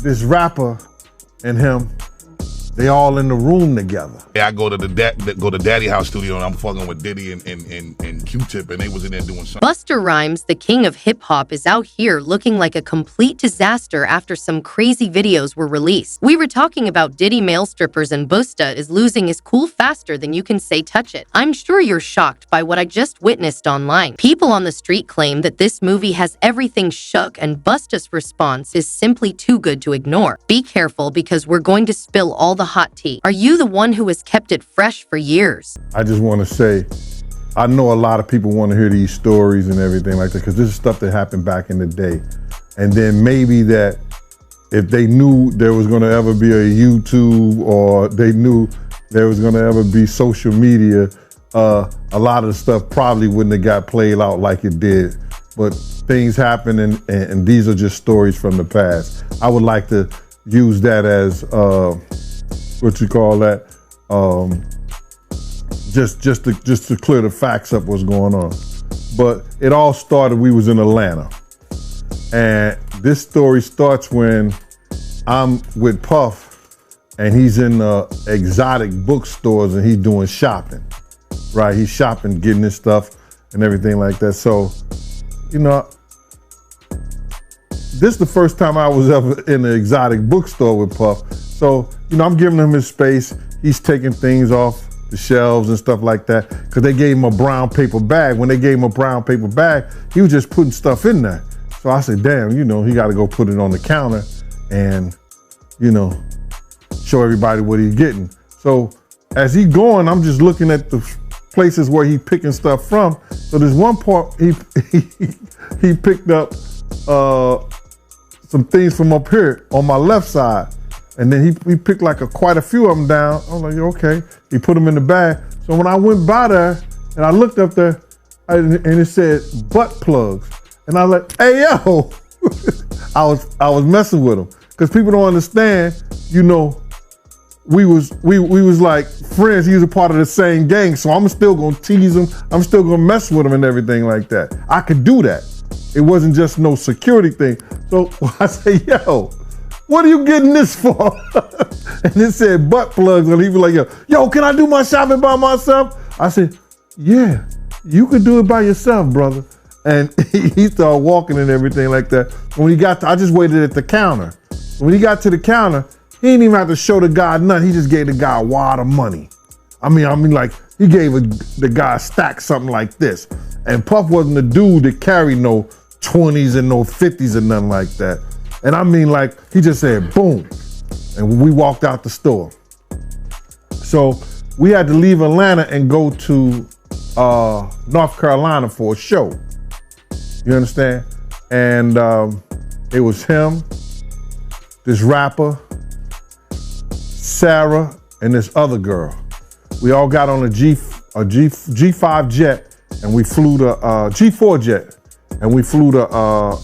this rapper and him, they all in the room together. I go to Daddy House studio and I'm fucking with Diddy and Q-Tip, and they was in there doing something. Busta Rhymes, the king of hip-hop, is out here looking like a complete disaster after some crazy videos were released. We were talking about Diddy male strippers, and Busta is losing his cool faster than you can say touch it. I'm sure you're shocked by what I just witnessed online. People on the street claim that this movie has everything shook, and Busta's response is simply too good to ignore. Be careful, because we're going to spill all the hot tea. Are you the one who has kept it fresh for years? I just want to say, I know a lot of people want to hear these stories and everything like that, because this is stuff that happened back in the day. And then maybe that if they knew there was going to ever be a YouTube, or they knew there was going to ever be social media, a lot of the stuff probably wouldn't have got played out like it did. But things happen, and these are just stories from the past. I would like to use that as what you call that, just to clear the facts up what's going on. But it all started, we was in Atlanta. And this story starts when I'm with Puff, and he's in exotic bookstores, and he's doing shopping, right? He's shopping, getting his stuff and everything like that. So, you know, this is the first time I was ever in an exotic bookstore with Puff. So, you know, I'm giving him his space. He's taking things off the shelves and stuff like that, because they gave him a brown paper bag. When they gave him a brown paper bag, he was just putting stuff in there. So I said, damn, you know, he got to go put it on the counter and, you know, show everybody what he's getting. So as he going, I'm just looking at the places where he picking stuff from. So there's one part he picked up some things from up here on my left side. And then he picked like quite a few of them down. I was like, okay. He put them in the bag. So when I went by there and I looked up there, and it said butt plugs. And I was like, hey, yo. I was messing with him. Because people don't understand, you know, we was like friends. He was a part of the same gang. So I'm still gonna tease him. I'm still gonna mess with him and everything like that. I could do that. It wasn't just no security thing. So I say, yo, what are you getting this for? And it said butt plugs, and he was like, yo, can I do my shopping by myself? I said, yeah, you could do it by yourself, brother. And he started walking and everything like that. When he got I just waited at the counter. When he got to the counter, he didn't even have to show the guy nothing. He just gave the guy a wad of money. I mean, like, he gave the guy a stack, something like this. And Puff wasn't the dude that carried no 20s and no 50s or nothing like that. And I mean, like, he just said, boom. And we walked out the store. So we had to leave Atlanta and go to North Carolina for a show. You understand? And it was him, this rapper, Sarah, and this other girl. We all got on a G5 jet, and we flew to G4 jet, and we flew to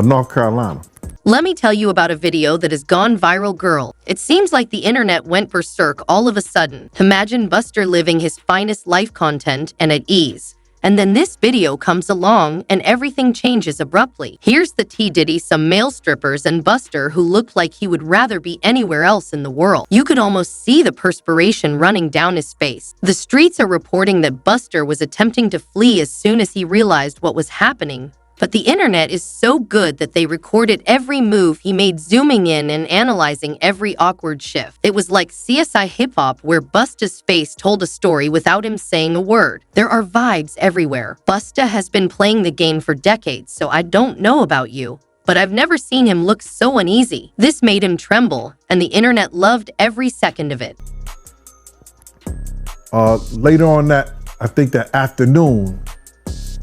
North Carolina. Let me tell you about a video that has gone viral, girl. It seems like the internet went berserk all of a sudden. Imagine Busta living his finest life content and at ease. And then this video comes along and everything changes abruptly. Here's the T. Diddy, some male strippers, and Busta who looked like he would rather be anywhere else in the world. You could almost see the perspiration running down his face. The streets are reporting that Busta was attempting to flee as soon as he realized what was happening. But the internet is so good that they recorded every move he made, zooming in and analyzing every awkward shift. It was like CSI Hip-Hop, where Busta's face told a story without him saying a word. There are vibes everywhere. Busta has been playing the game for decades, so I don't know about you, but I've never seen him look so uneasy. This made him tremble, and the internet loved every second of it. Later on that, I think that afternoon,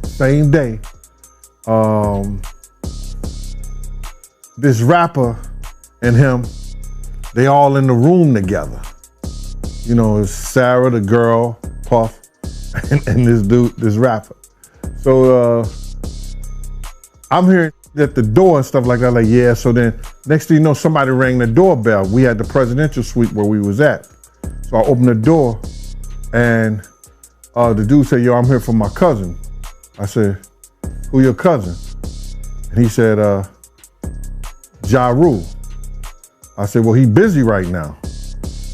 same day, this rapper and him, they all in the room together. You know, it's Sarah, the girl, Puff, and this dude, this rapper. So I'm hearing at the door and stuff like that, like, yeah. So then next thing you know, somebody rang the doorbell. We had the presidential suite where we was at. So I opened the door, and the dude said, yo, I'm here for my cousin. I said, who your cousin? And he said, Ja Rule. I said, well, he busy right now.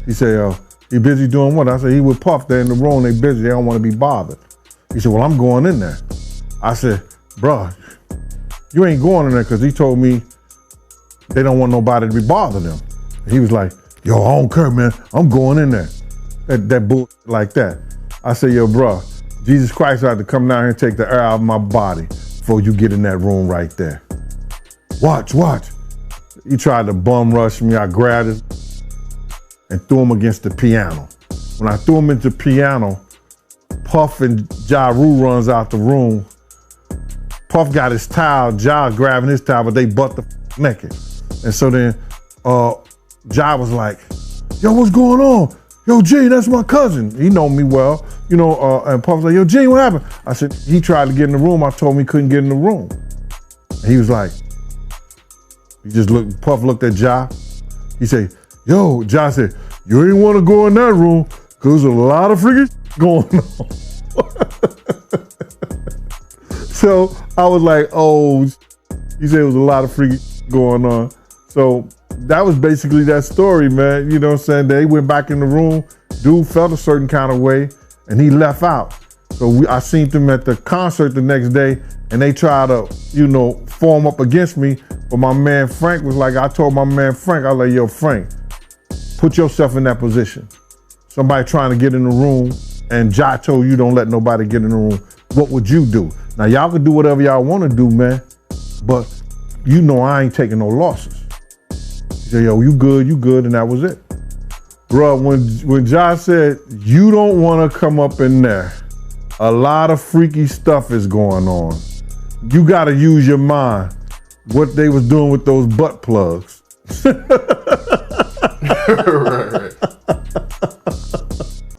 He said, he busy doing what? I said, he with Puff. They're in the room, they busy, they don't want to be bothered. He said, well, I'm going in there. I said, bro, you ain't going in there because he told me they don't want nobody to be bothering them. He was like, yo, I don't care, man. I'm going in there. That bull like that. I said, yo, bro, Jesus Christ had to come down here and take the air out of my body before you get in that room right there. Watch. He tried to bum rush me. I grabbed him and threw him against the piano. When I threw him into the piano, Puff and Ja Rule runs out the room. Puff got his towel, Ja grabbing his towel, but they butt the naked. And so then Ja was like, yo, what's going on? Yo, G, that's my cousin. He know me well, and Puff was like, yo, G, what happened? I said, he tried to get in the room. I told him he couldn't get in the room. And he was like, Puff looked at Ja. He said, yo, Ja said, you ain't want to go in that room because there's a lot of freaking going on. So I was like, oh, he said it was a lot of freaking going on. So that was basically that story, man. You know what I'm saying? They went back in the room. Dude felt a certain kind of way and he left out. So I seen them at the concert the next day and they tried to, form up against me. But my man Frank was like, I told my man Frank, I was like, yo, Frank, put yourself in that position. Somebody trying to get in the room and Ja told you don't let nobody get in the room. What would you do? Now y'all can do whatever y'all want to do, man. But I ain't taking no losses. He said, yo, you good, and that was it. Bruh, when Ja said, you don't want to come up in there, a lot of freaky stuff is going on. You got to use your mind. What they was doing with those butt plugs. Right.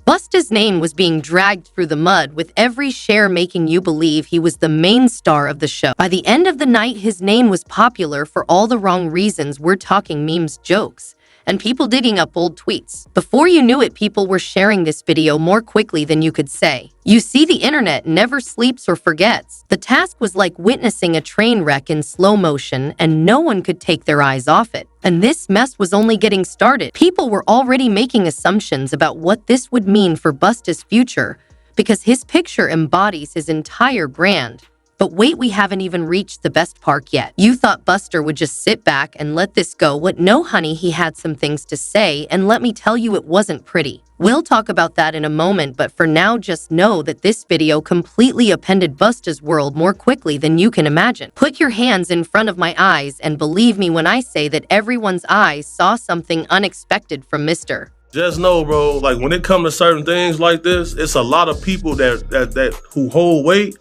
Busta's name was being dragged through the mud, with every share making you believe he was the main star of the show. By the end of the night, his name was popular for all the wrong reasons. We're talking memes, jokes, and people digging up old tweets. Before you knew it, people were sharing this video more quickly than you could say. You see, the internet never sleeps or forgets. The task was like witnessing a train wreck in slow motion, and no one could take their eyes off it. And this mess was only getting started. People were already making assumptions about what this would mean for Busta's future, because his picture embodies his entire brand. But wait, we haven't even reached the best part yet. You thought Busta would just sit back and let this go. What? No, honey, he had some things to say, and let me tell you, it wasn't pretty. We'll talk about that in a moment, but for now, just know that this video completely upended Busta's world more quickly than you can imagine. Put your hands in front of my eyes and believe me when I say that everyone's eyes saw something unexpected from Mr. Just know, bro, like when it comes to certain things like this, it's a lot of people that who hold weight.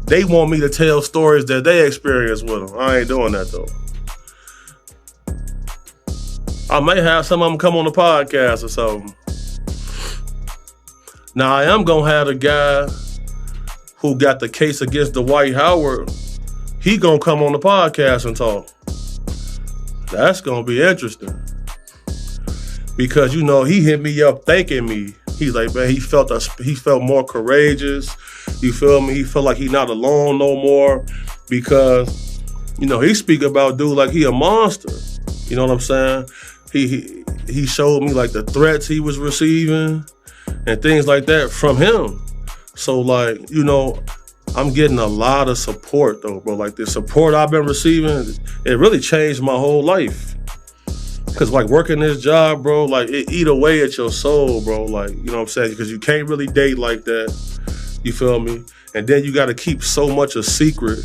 They want me to tell stories that they experienced with them. I ain't doing that, though. I may have some of them come on the podcast or something. Now, I am going to have the guy who got the case against Dwight Howard. He going to come on the podcast and talk. That's going to be interesting. Because, he hit me up thanking me. He's like, man, he felt more courageous. You feel me? He felt like he's not alone no more because, he speak about dude like he a monster. You know what I'm saying? He showed me like the threats he was receiving and things like that from him. So like, I'm getting a lot of support though, bro. Like the support I've been receiving, it really changed my whole life. Cause like working this job, bro, like it eat away at your soul, bro. Like, you know what I'm saying? Cause you can't really date like that. You feel me? And then you gotta keep so much a secret.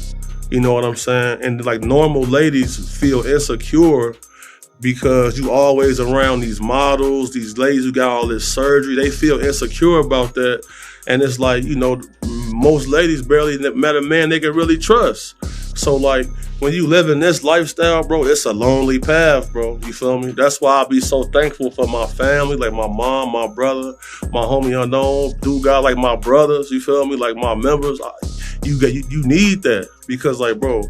You know what I'm saying? And like normal ladies feel insecure because you always around these models, these ladies who got all this surgery. They feel insecure about that. And it's like, most ladies barely met a man they can really trust. So like when you live in this lifestyle, bro, it's a lonely path, bro. You feel me? That's why I be so thankful for my family, like my mom, my brother, my homie Unknown, dude got like my brothers, you feel me? Like my members. You need that because like, bro,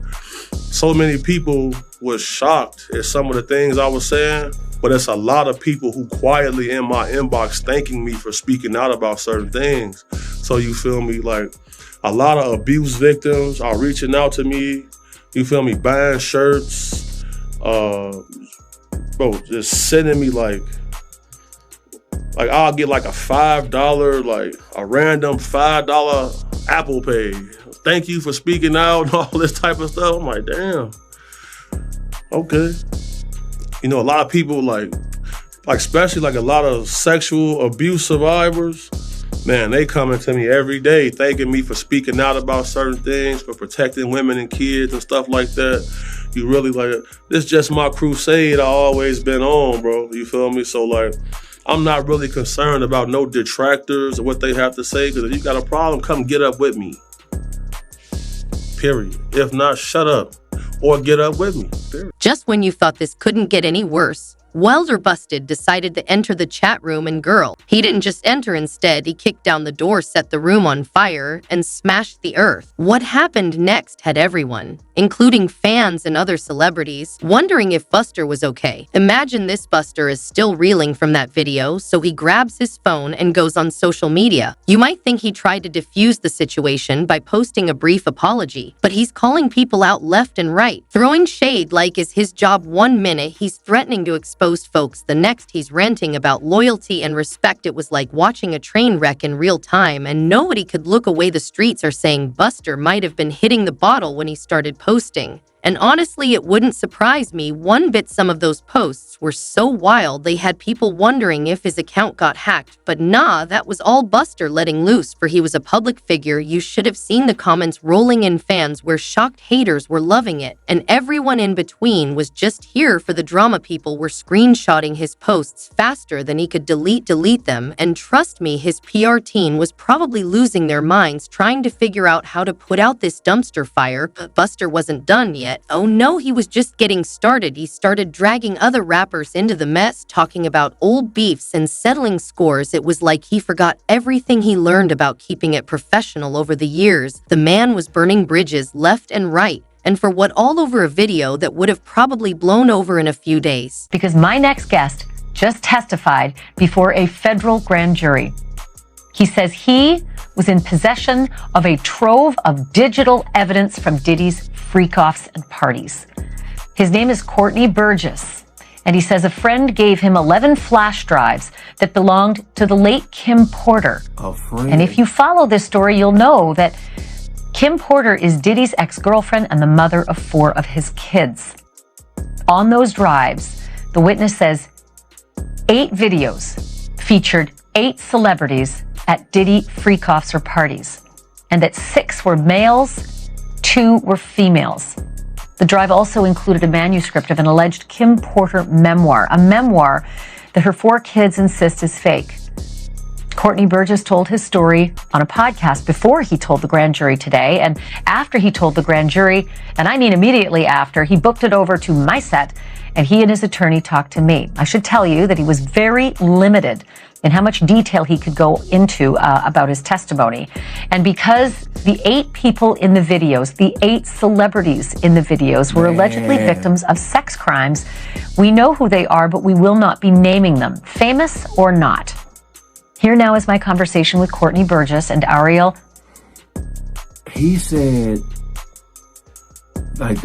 so many people was shocked at some of the things I was saying, but it's a lot of people who quietly in my inbox thanking me for speaking out about certain things. So you feel me? Like a lot of abuse victims are reaching out to me. You feel me? Buying shirts, bro, just sending me like I'll get like a $5, like a random $5 Apple Pay. Thank you for speaking out and all this type of stuff. I'm like, damn. Okay. You know, a lot of people like especially like a lot of sexual abuse survivors, man, they coming to me every day thanking me for speaking out about certain things, for protecting women and kids and stuff like that. You really like, this just my crusade I always been on, bro. You feel me? So like, I'm not really concerned about no detractors or what they have to say, because if you got a problem, come get up with me. Period. If not, shut up or get up with me. Period. Just when you thought this couldn't get any worse, Welder Busted decided to enter the chat room, and girl, he didn't just enter. Instead, he kicked down the door, set the room on fire, and smashed the earth. What happened next had everyone, including fans and other celebrities, wondering if Buster was okay. Imagine this: Buster is still reeling from that video, so he grabs his phone and goes on social media. You might think he tried to defuse the situation by posting a brief apology, but he's calling people out left and right, throwing shade like is his job. 1 minute, he's threatening to expose folks. The next, he's ranting about loyalty and respect. It was like watching a train wreck in real time, and nobody could look away. The streets are saying Buster might have been hitting the bottle when he started posting. And honestly, it wouldn't surprise me one bit. Some of those posts were so wild they had people wondering if his account got hacked. But nah, that was all Buster letting loose, for he was a public figure. You should have seen the comments rolling in. Fans were shocked, haters were loving it, and everyone in between was just here for the drama. People were screenshotting his posts faster than he could delete them, and trust me, his PR team was probably losing their minds trying to figure out how to put out this dumpster fire. But Buster wasn't done yet. Oh no, he was just getting started. He started dragging other rappers into the mess, talking about old beefs and settling scores. It was like he forgot everything he learned about keeping it professional over the years. The man was burning bridges left and right. And for what? All over a video that would have probably blown over in a few days. Because my next guest just testified before a federal grand jury. He says he was in possession of a trove of digital evidence from Diddy's freak-offs and parties. His name is Courtney Burgess, and he says a friend gave him 11 flash drives that belonged to the late Kim Porter. And if you follow this story, you'll know that Kim Porter is Diddy's ex-girlfriend and the mother of 4 of his kids. On those drives, the witness says 8 videos featured 8 celebrities at Diddy freak-offs or parties, and that 6 were males, 2 were females. The drive also included a manuscript of an alleged Kim Porter memoir, a memoir that her 4 kids insist is fake. Courtney Burgess told his story on a podcast before he told the grand jury today, and after he told the grand jury, and I mean immediately after, he booked it over to my set, and he and his attorney talked to me. I should tell you that he was very limited in how much detail he could go into about his testimony. And because the 8 people in the videos, the 8 celebrities in the videos were allegedly victims of sex crimes, we know who they are, but we will not be naming them, famous or not. Here now is my conversation with Courtney Burgess and Ariel. He said, like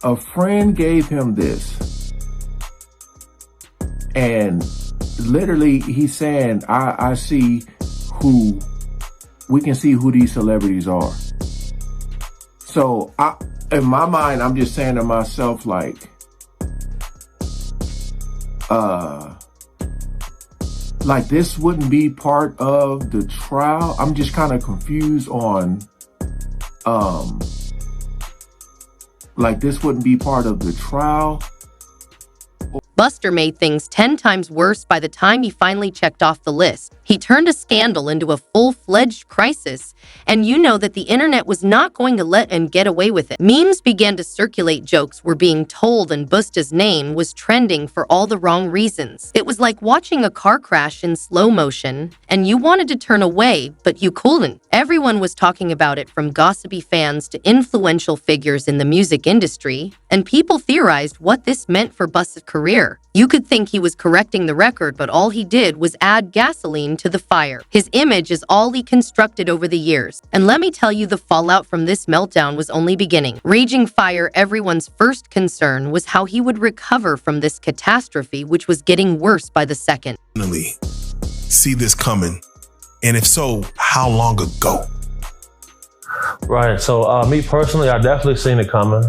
a friend gave him this. And literally he's saying, I see we can see who these celebrities are. So in my mind, I'm just saying to myself, like, this wouldn't be part of the trial. I'm just kind of confused on, this wouldn't be part of the trial. Buster made things 10 times worse by the time he finally checked off the list. He turned a scandal into a full-fledged crisis, and you know that the internet was not going to let him get away with it. Memes began to circulate, jokes were being told, and Busta's name was trending for all the wrong reasons. It was like watching a car crash in slow motion, and you wanted to turn away, but you couldn't. Everyone was talking about it, from gossipy fans to influential figures in the music industry, and people theorized what this meant for Busta's career. year. You could think he was correcting the record, but all he did was add gasoline to the fire. His image is all he constructed over the years. And let me tell you, the fallout from this meltdown was only beginning. Raging fire, everyone's first concern was how he would recover from this catastrophe, which was getting worse by the second. See this coming? And if so, how long ago? Right, so me personally, I definitely seen it coming.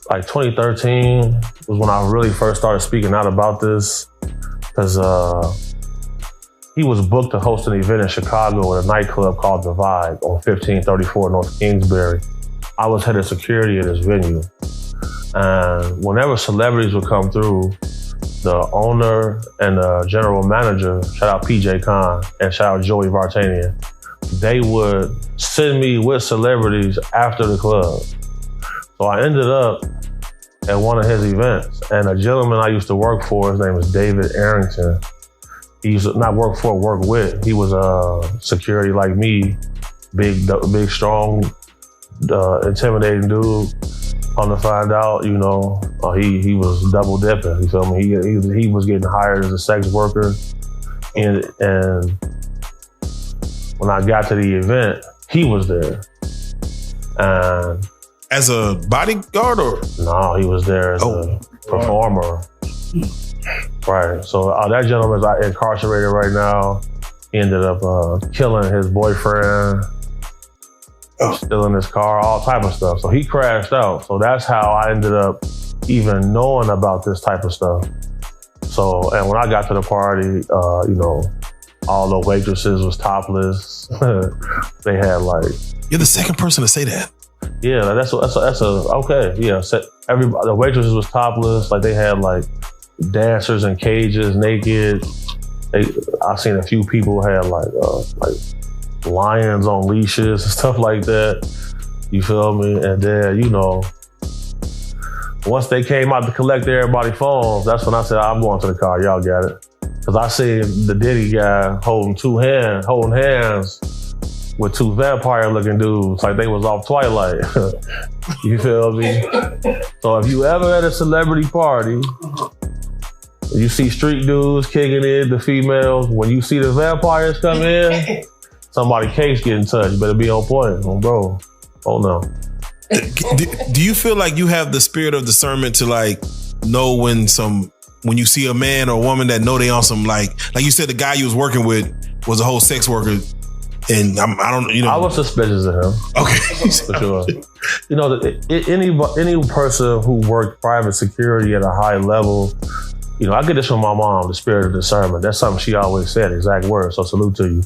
Like 2013 was when I really first started speaking out about this, because he was booked to host an event in Chicago at a nightclub called The Vibe on 1534 North Kingsbury. I was head of security at this venue. And whenever celebrities would come through, the owner and the general manager, shout out PJ Khan and shout out Joey Vartanian, they would send me with celebrities after the club. So I ended up at one of his events, and a gentleman I used to work for, his name was David Arrington. He used to not work for, work with. He was security like me, big, strong, intimidating dude. Come to find out, you know, he was double dipping. You feel me? He was getting hired as a sex worker, and when I got to the event, he was there. And as a bodyguard or? No, he was there as a performer. Right. So that gentleman's incarcerated right now. He ended up killing his boyfriend, stealing his car, all type of stuff. So he crashed out. So that's how I ended up even knowing about this type of stuff. So, and when I got to the party, you know, all the waitresses was topless. They had like... You're the second person to say that. Yeah, that's okay. Yeah, everybody, the waitresses was topless. Like they had like dancers in cages, naked. I seen a few people had like lions on leashes and stuff like that. You feel me? And then, you know, once they came out to collect everybody's phones, that's when I said, I'm going to the car. Y'all got it. Because I seen the Diddy guy holding hands with two vampire-looking dudes, like they was off Twilight. You feel me? So if you ever at a celebrity party, you see street dudes kicking it, the females, when you see the vampires come in, somebody case getting touched. Better be on point, bro. Oh no. Do you feel like you have the spirit of discernment to like know when you see a man or a woman that know they on some like you said, the guy you was working with was a whole sex worker? And I don't, you know. I was suspicious of him. Okay. For sure. You know, any person who worked private security at a high level, you know, I get this from my mom, the spirit of discernment. That's something she always said, exact words. So salute to you.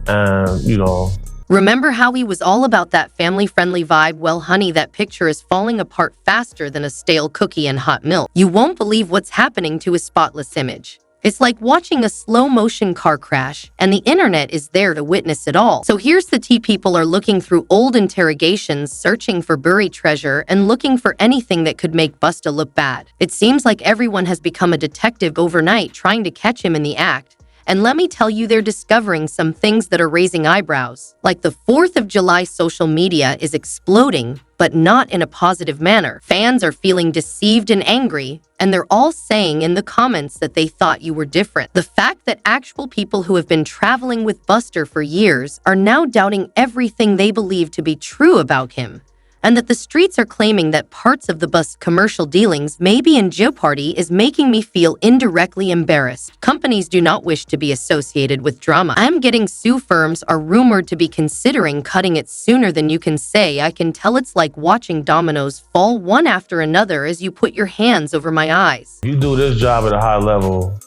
And, you know. Remember how he was all about that family-friendly vibe? Well, honey, that picture is falling apart faster than a stale cookie and hot milk. You won't believe what's happening to his spotless image. It's like watching a slow-motion car crash, and the internet is there to witness it all. So here's the tea. People are looking through old interrogations, searching for buried treasure, and looking for anything that could make Busta look bad. It seems like everyone has become a detective overnight, trying to catch him in the act. And let me tell you, they're discovering some things that are raising eyebrows. Like the 4th of July, social media is exploding, but not in a positive manner. Fans are feeling deceived and angry, and they're all saying in the comments that they thought you were different. The fact that actual people who have been traveling with Busta for years are now doubting everything they believe to be true about him, and that the streets are claiming that parts of the Busta commercial dealings may be in jeopardy is making me feel indirectly embarrassed. Companies do not wish to be associated with drama. I'm getting Sue firms are rumored to be considering cutting it sooner than you can say. I can tell it's like watching dominoes fall one after another as you put your hands over my eyes. You do this job at a high level,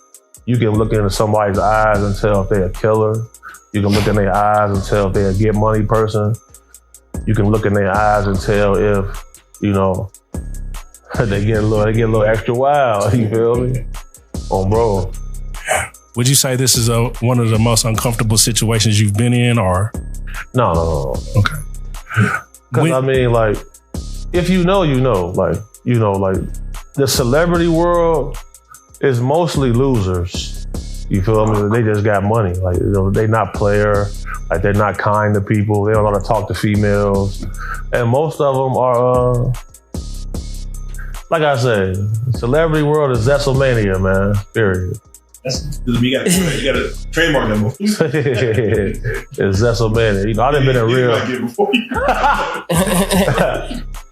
you can look into somebody's eyes and tell if they're a killer. You can look in their eyes and tell if they're a get money person. You can look in their eyes and tell if, you know, they get a little extra wild. You feel me? Bro. Would you say this is one of the most uncomfortable situations you've been in, or? No. Okay. Because I mean, like, if you know, you know. Like, you know, like, the celebrity world is mostly losers. You feel me? They just got money. Like, you know, they not player. Like, they're not kind to people. They don't know how to talk to females. And most of them are, like I said, celebrity world is Zesselmania, man. Period. You gotta trademark that movie. It's Zesselmania. You know, I done been in real.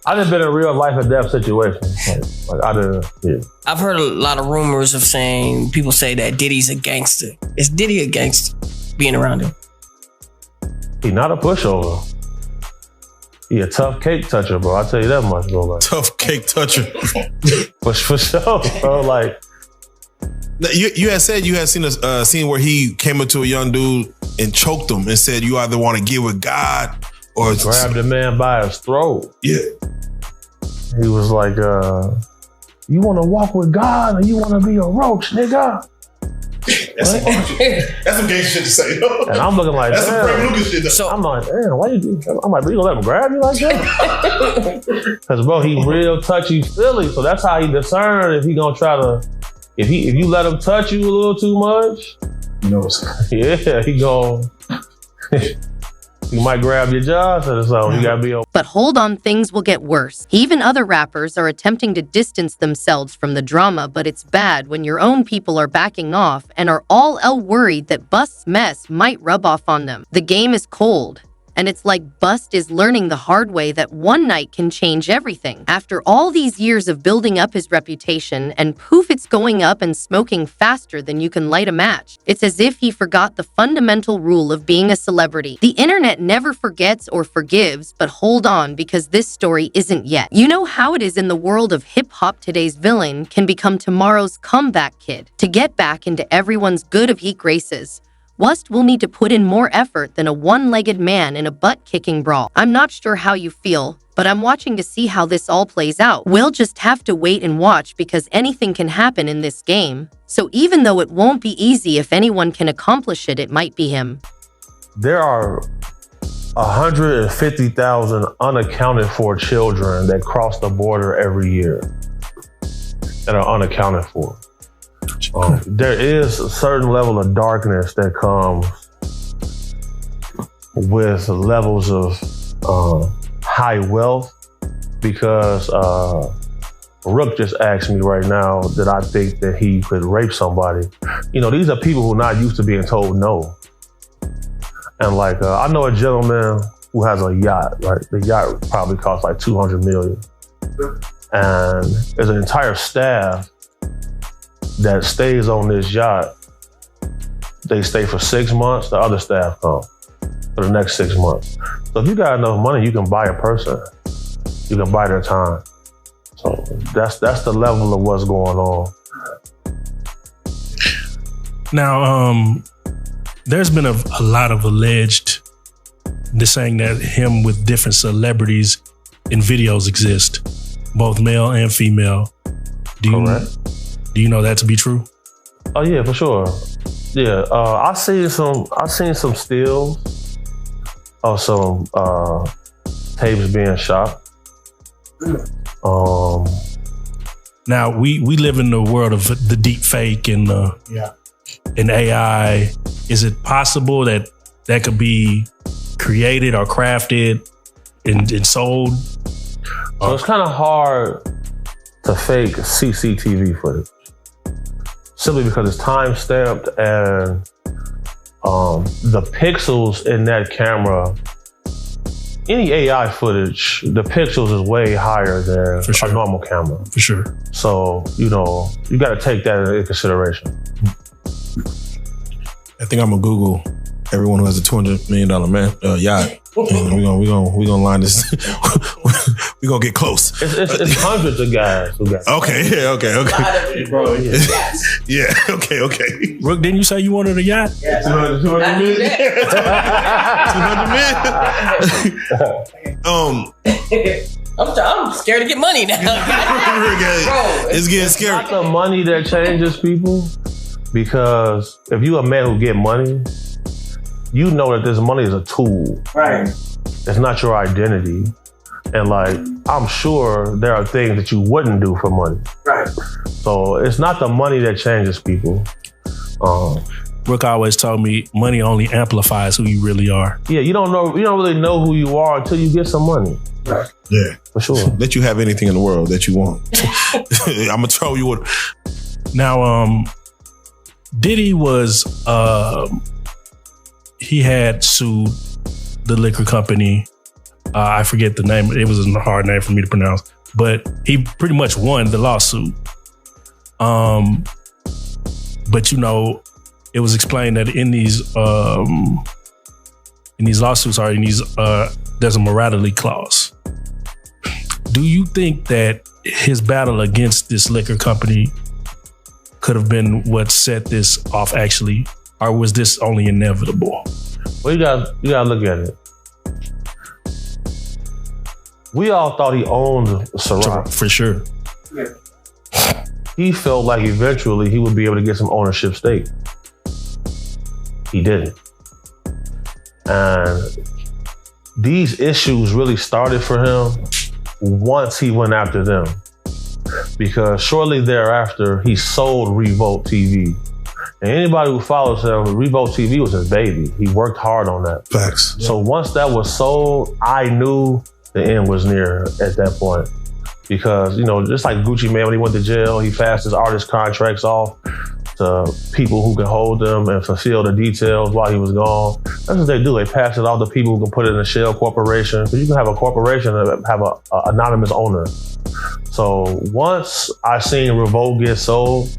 I done been in real life and death situations. Like I done. Yeah. I've heard a lot of rumors of saying people say that Diddy's a gangster. Is Diddy a gangster? Being around him. He not a pushover. He a tough cake toucher, bro. I'll tell you that much, bro. Like, Tough cake toucher. for sure, bro. Like. You had said you had seen a scene where he came up to a young dude and choked him and said, "You either want to get with God or grab the man by his throat." Yeah. He was like, "You want to walk with God or you want to be a roach, nigga?" That's some gay shit to say. And I'm looking like, that's damn. some Frank Lucas shit. So I'm like, damn, why you do? I'm like, you gonna let him grab you like that? Because bro, he real touchy feely, so that's how he discern if he gonna try to. If you let him touch you a little too much, he knows. Yeah, he gon' he might grab your jaws or something. You gotta be okay. But hold on, things will get worse. Even other rappers are attempting to distance themselves from the drama, but it's bad when your own people are backing off and are all worried that Bust's mess might rub off on them. The game is cold. And it's like Bust is learning the hard way that one night can change everything. After all these years of building up his reputation, and poof, it's going up and smoking faster than you can light a match. It's as if he forgot the fundamental rule of being a celebrity. The internet never forgets or forgives, but hold on, because this story isn't yet. You know how it is in the world of hip-hop, today's villain can become tomorrow's comeback kid. To get back into everyone's good of heat graces, Bust will need to put in more effort than a one-legged man in a butt-kicking brawl. I'm not sure how you feel, but I'm watching to see how this all plays out. We'll just have to wait and watch because anything can happen in this game. So even though it won't be easy, if anyone can accomplish it, it might be him. There are 150,000 unaccounted for children that cross the border every year that are unaccounted for. There is a certain level of darkness that comes with levels of high wealth because Rook just asked me right now that I think that he could rape somebody. You know, these are people who are not used to being told no. And like, I know a gentleman who has a yacht, right? The yacht probably costs like $200 million. And there's an entire staff that stays on this yacht. They stay for 6 months, the other staff come for the next 6 months. So if you got enough money, you can buy a person. You can buy their time. So that's the level of what's going on. Now, there's been a lot of alleged saying that him with different celebrities in videos exist, both male and female. Correct. Do you know that to be true? Oh yeah, for sure. Yeah, I seen some stills of some tapes being shot. Now we live in the world of the deep fake and AI. Is it possible that could be created or crafted and sold? So it's kind of hard to fake CCTV footage. Simply because it's time-stamped and the pixels in that camera, any AI footage, the pixels is way higher than a normal camera. For sure. So, you know, you got to take that into consideration. I think I'm gonna Google everyone who has a $200 million yacht. And we're gonna line this. We're gonna get close. It's hundreds of guys who got. Okay. Bro, yeah. Okay. Rook, didn't you say you wanted a yacht? Yes. 200 million. 200 million. I'm scared to get money now. Bro, it's getting scary. It's not the money that changes people, because if you a man who get money, you know that this money is a tool. Right. It's not your identity. And like, I'm sure there are things that you wouldn't do for money. Right. So it's not the money that changes people. Brooke always told me money only amplifies who you really are. Yeah, you don't really know who you are until you get some money. Yeah, for sure. Let you have anything in the world that you want. I'm gonna throw you one. Now, Diddy was he had sued the liquor company. I forget the name. It was a hard name for me to pronounce, but he pretty much won the lawsuit. But you know, it was explained that in these lawsuits or in these there's a morality clause. Do you think that his battle against this liquor company could have been what set this off actually, or was this only inevitable? Well, you gotta look at it. We all thought he owned Ciroc. For sure. Yeah. He felt like eventually he would be able to get some ownership stake. He didn't. And these issues really started for him once he went after them. Because shortly thereafter, he sold Revolt TV. And anybody who follows him, Revolt TV was his baby. He worked hard on that. Facts. So once that was sold, I knew the end was near at that point. Because, you know, just like Gucci Mane, when he went to jail, he passed his artist contracts off to people who can hold them and fulfill the details while he was gone. That's what they do. They pass it off to people who can put it in a shell corporation. Because you can have a corporation that have an anonymous owner. So once I seen Revolt get sold,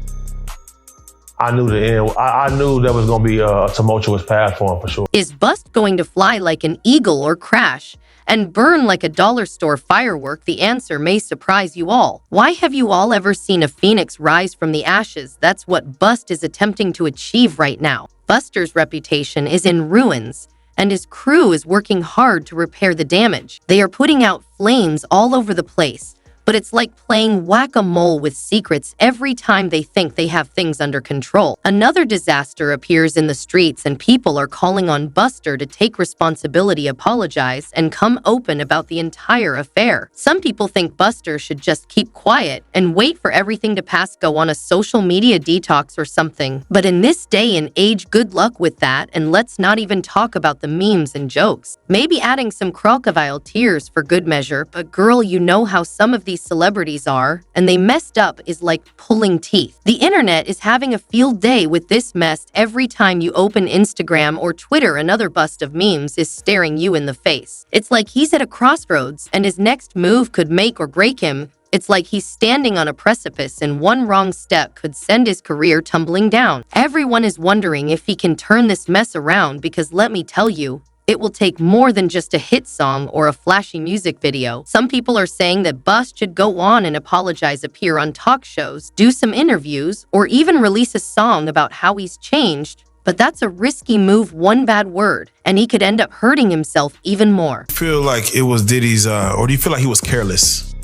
I knew the end. I knew there was going to be a tumultuous path for him for sure. Is Bust going to fly like an eagle or crash and burn like a dollar store firework? The answer may surprise you all. Why have you all ever seen a phoenix rise from the ashes? That's what Bust is attempting to achieve right now. Buster's reputation is in ruins, and his crew is working hard to repair the damage. They are putting out flames all over the place, but it's like playing whack-a-mole with secrets every time they think they have things under control. Another disaster appears in the streets, and people are calling on Buster to take responsibility, apologize, and come open about the entire affair. Some people think Buster should just keep quiet and wait for everything to pass, go on a social media detox or something. But in this day and age, good luck with that, and let's not even talk about the memes and jokes. Maybe adding some crocodile tears for good measure, but girl, you know how some of these celebrities are, and they messed up is like pulling teeth. The internet is having a field day with this mess. Every time you open Instagram or Twitter, another bust of memes is staring you in the face. It's like he's at a crossroads and his next move could make or break him. It's like he's standing on a precipice and one wrong step could send his career tumbling down. Everyone is wondering if he can turn this mess around, because let me tell you, it will take more than just a hit song or a flashy music video. Some people are saying that Bust should go on and apologize, appear on talk shows, do some interviews, or even release a song about how he's changed. But that's a risky move, one bad word, and he could end up hurting himself even more. Do you feel like it was Diddy's, or do you feel like he was careless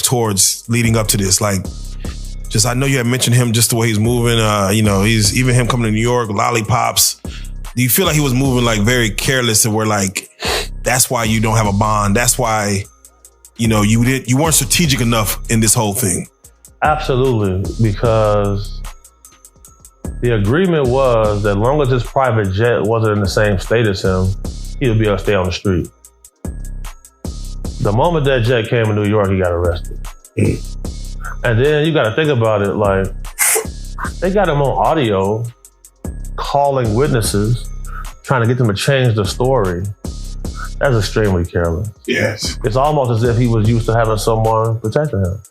towards leading up to this? Like, just, I know you had mentioned him, just the way he's moving, you know, he's even him coming to New York, lollipops. Do you feel like he was moving like very careless, and where like, that's why you don't have a bond? That's why, you know, you weren't strategic enough in this whole thing? Absolutely, because the agreement was that as long as his private jet wasn't in the same state as him, he would be able to stay on the street. The moment that jet came to New York, he got arrested. And then you got to think about it, like, they got him on audio calling witnesses, trying to get them to change the story. That's extremely careless. Yes. It's almost as if he was used to having someone protecting him.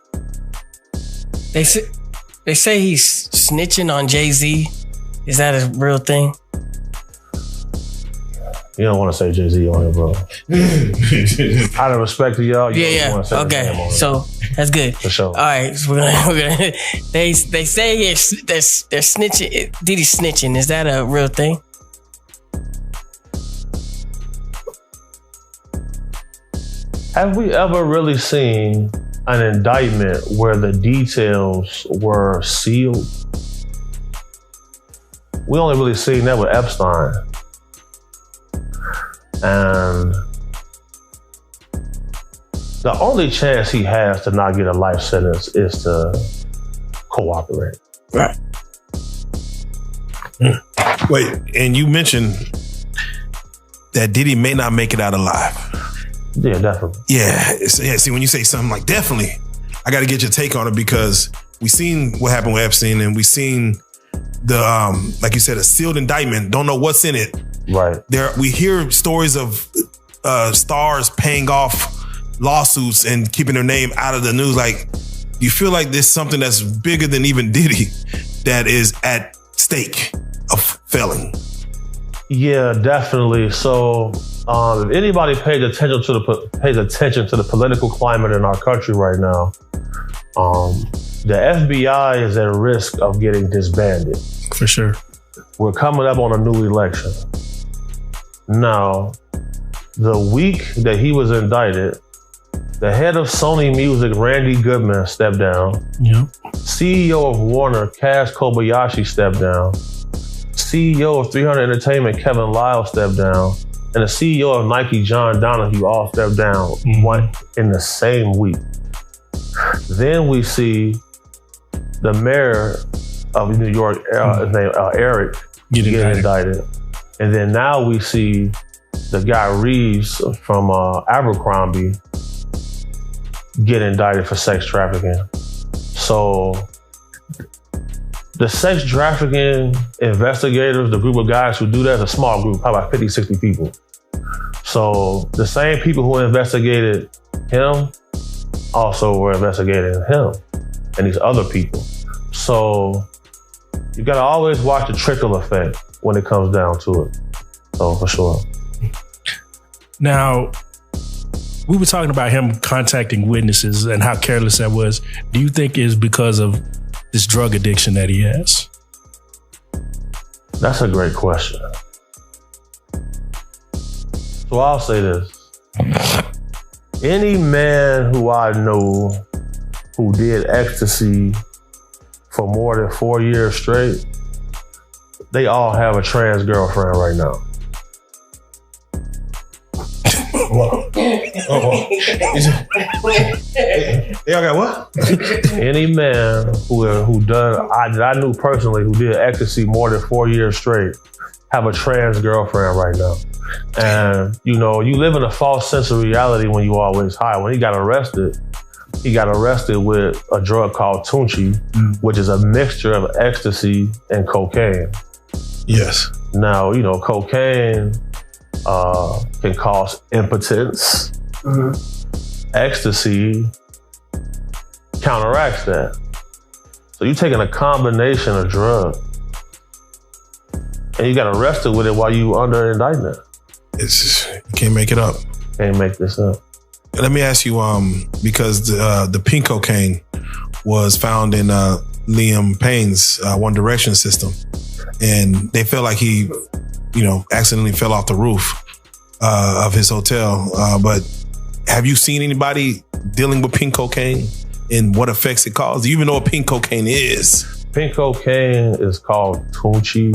They say he's snitching on Jay-Z. Is that a real thing? You don't want to say Jay-Z on it, bro. Out of respect to y'all, you don't want to say his name on it. So that's good. For sure. All right, so we're gonna they say they're snitching. Diddy snitching. Is that a real thing? Have we ever really seen an indictment where the details were sealed? We only really seen that with Epstein. And the only chance he has to not get a life sentence is to cooperate. Right. Wait, and you mentioned that Diddy may not make it out alive. Yeah, definitely. Yeah, see, when you say something like definitely, I got to get your take on it because we seen what happened with Epstein and we seen the, like you said, a sealed indictment. Don't know what's in it. Right. We hear stories of stars paying off lawsuits and keeping their name out of the news. Like, do you feel like there's something that's bigger than even Diddy that is at stake of failing? Yeah, definitely. So, if anybody pays attention to the political climate in our country right now, the FBI is at risk of getting disbanded. For sure. We're coming up on a new election. Now, the week that he was indicted, the head of Sony Music, Randy Goodman, stepped down. Yep. CEO of Warner, Kaz Kobayashi, stepped down. CEO of 300 Entertainment, Kevin Lyle, stepped down. And the CEO of Nike, John Donahue, all stepped down in the same week. Then we see the mayor of New York, his name Eric, get indicted. And then now we see the guy Reeves from Abercrombie get indicted for sex trafficking. So the sex trafficking investigators, the group of guys who do that, is a small group, probably about 50, 60 people. So the same people who investigated him also were investigating him and these other people. So you gotta always watch the trickle effect when it comes down to it. So for sure. Now, we were talking about him contacting witnesses and how careless that was. Do you think it's because of this drug addiction that he has? That's a great question. So I'll say this. Any man who I know who did ecstasy for more than 4 years straight, they all have a trans girlfriend right now. They all got what? Any man that I knew personally who did ecstasy more than 4 years straight have a trans girlfriend right now. And you live in a false sense of reality when you always high. When he got arrested with a drug called Tunchi, which is a mixture of ecstasy and cocaine. Yes. Now, cocaine can cause impotence. Ecstasy counteracts that. So you're taking a combination of drugs and you got arrested with it while you under indictment. It's just, you can't make it up. Can't make this up. Let me ask you, because the pink cocaine was found in Liam Payne's One Direction system, and they felt like he, accidentally fell off the roof of his hotel. But have you seen anybody dealing with pink cocaine and what effects it causes? Do you even know what pink cocaine is? Pink cocaine is called Tunchi.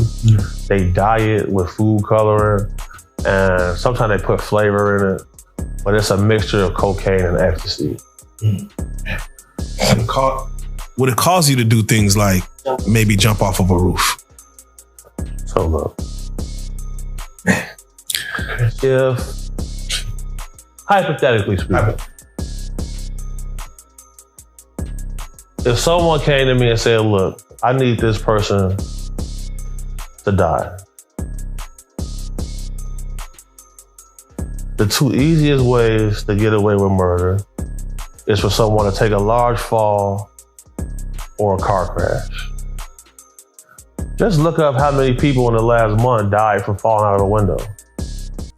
They dye it with food coloring, and sometimes they put flavor in it. But it's a mixture of cocaine and ecstasy. Would it cause you to do things like maybe jump off of a roof? So look, if hypothetically speaking, if someone came to me and said, look, I need this person to die, the two easiest ways to get away with murder is for someone to take a large fall or a car crash. Just look up how many people in the last month died from falling out of a window.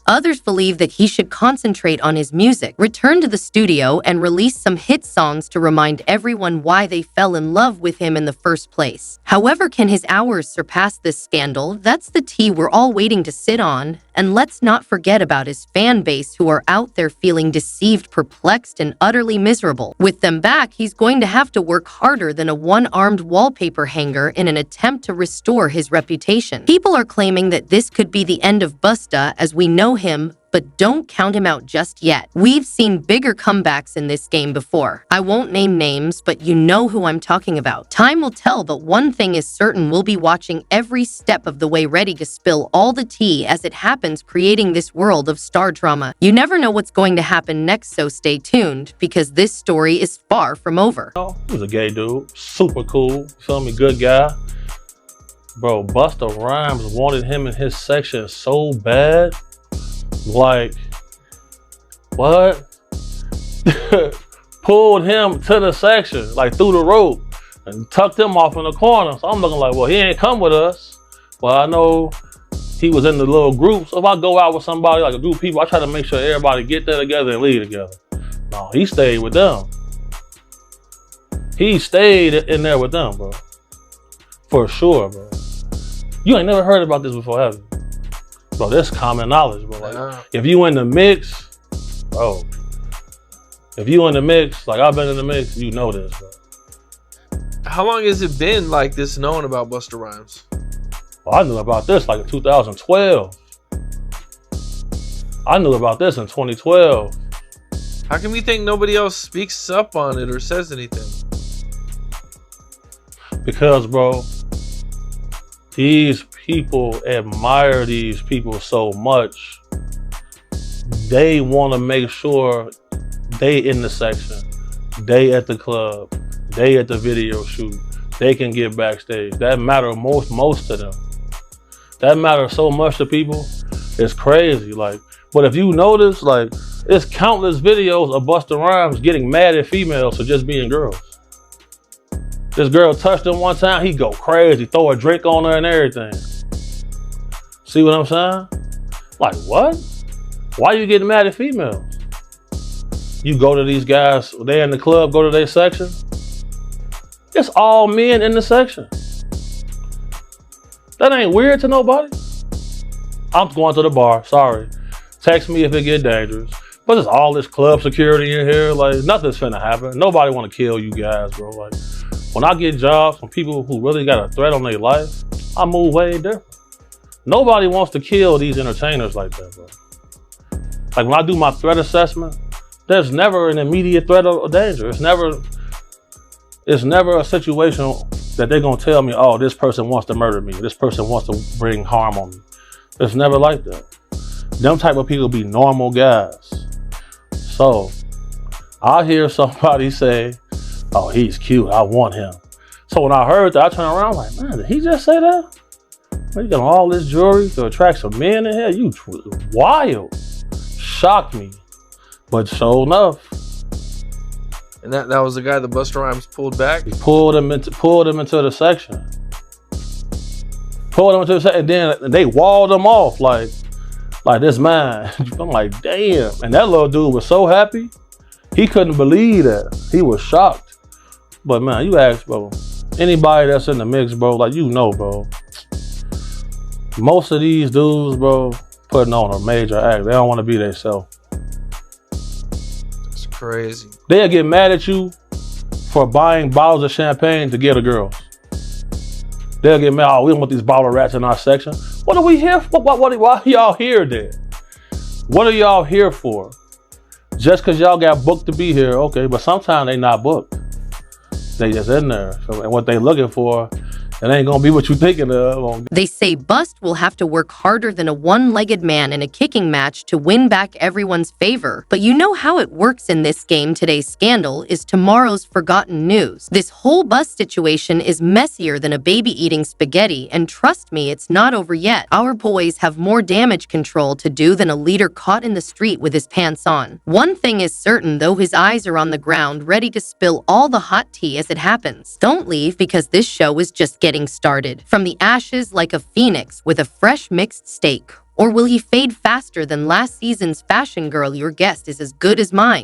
Others believe that he should concentrate on his music, return to the studio, and release some hit songs to remind everyone why they fell in love with him in the first place. However, can his hours surpass this scandal? That's the tea we're all waiting to sit on. And let's not forget about his fan base who are out there feeling deceived, perplexed, and utterly miserable. With them back, he's going to have to work harder than a one-armed wallpaper hanger in an attempt to restore his reputation. People are claiming that this could be the end of Busta as we know him, but don't count him out just yet. We've seen bigger comebacks in this game before. I won't name names, but you know who I'm talking about. Time will tell, but one thing is certain, we'll be watching every step of the way, ready to spill all the tea as it happens, creating this world of star drama. You never know what's going to happen next, so stay tuned, because this story is far from over. He was a gay dude, super cool, feel me, good guy. Bro, Busta Rhymes wanted him in his section so bad. Like, what? Pulled him to the section, like through the rope, and tucked him off in the corner. So I'm looking like, well, he ain't come with us. Well, I know he was in the little group. So if I go out with somebody, like a group of people, I try to make sure everybody get there together and leave together. No, he stayed with them. He stayed in there with them, bro. For sure, bro. You ain't never heard about this before, have you? Bro, this common knowledge, bro. Like, if you in the mix, bro. If you in the mix, like I've been in the mix, you know this, bro. How long has it been like this known about Busta Rhymes? Well, I knew about this like in 2012. I knew about this in 2012. How can we think nobody else speaks up on it or says anything? Because, bro, these people admire these people so much. They want to make sure they in the section, they at the club, they at the video shoot, they can get backstage. That matters most to them. That matters so much to people. It's crazy. Like, but if you notice, like, it's countless videos of Busta Rhymes getting mad at females for just being girls. This girl touched him one time, he go crazy, throw a drink on her and everything. See what I'm saying? Like, what? Why you getting mad at females? You go to these guys, they in the club, go to their section. It's all men in the section. That ain't weird to nobody. I'm going to the bar, sorry. Text me if it get dangerous. But there's all this club security in here, like nothing's finna happen. Nobody wanna kill you guys, bro. Like, when I get jobs from people who really got a threat on their life, I move way different. Nobody wants to kill these entertainers like that, bro. Like when I do my threat assessment, there's never an immediate threat or danger. It's never a situation that they're gonna tell me, oh, this person wants to murder me. This person wants to bring harm on me. It's never like that. Them type of people be normal guys. So I hear somebody say, oh, he's cute, I want him. So when I heard that, I turned around like, man, did he just say that? You got all this jewelry to attract some men in here? You wild. Shocked me. But sure enough. And that was the guy that Busta Rhymes pulled back? He pulled him into the section. Pulled him into the section, and then they walled him off like this man. I'm like, damn. And that little dude was so happy. He couldn't believe that. He was shocked. But man, you ask, bro, anybody that's in the mix, bro, like, you know, bro, most of these dudes, bro, putting on a major act. They don't want to be themselves. That's crazy. They'll get mad at you for buying bottles of champagne to get a girl. They'll get mad, oh, we don't want these bottle rats in our section. What are we here for? Why are y'all here then? What are y'all here for? Just because y'all got booked to be here, okay, but sometimes they not booked. They just in there. So, and what they looking for, it ain't gonna be what you thinking of. They say Bust will have to work harder than a one-legged man in a kicking match to win back everyone's favor. But you know how it works in this game. Today's scandal is tomorrow's forgotten news. This whole Bust situation is messier than a baby eating spaghetti, and trust me, it's not over yet. Our boys have more damage control to do than a leader caught in the street with his pants on. One thing is certain, though, his eyes are on the ground, ready to spill all the hot tea as it happens. Don't leave, because this show is just getting started. From the ashes like a phoenix with a fresh mixed steak. Or will he fade faster than last season's fashion girl? Your guess is as good as mine.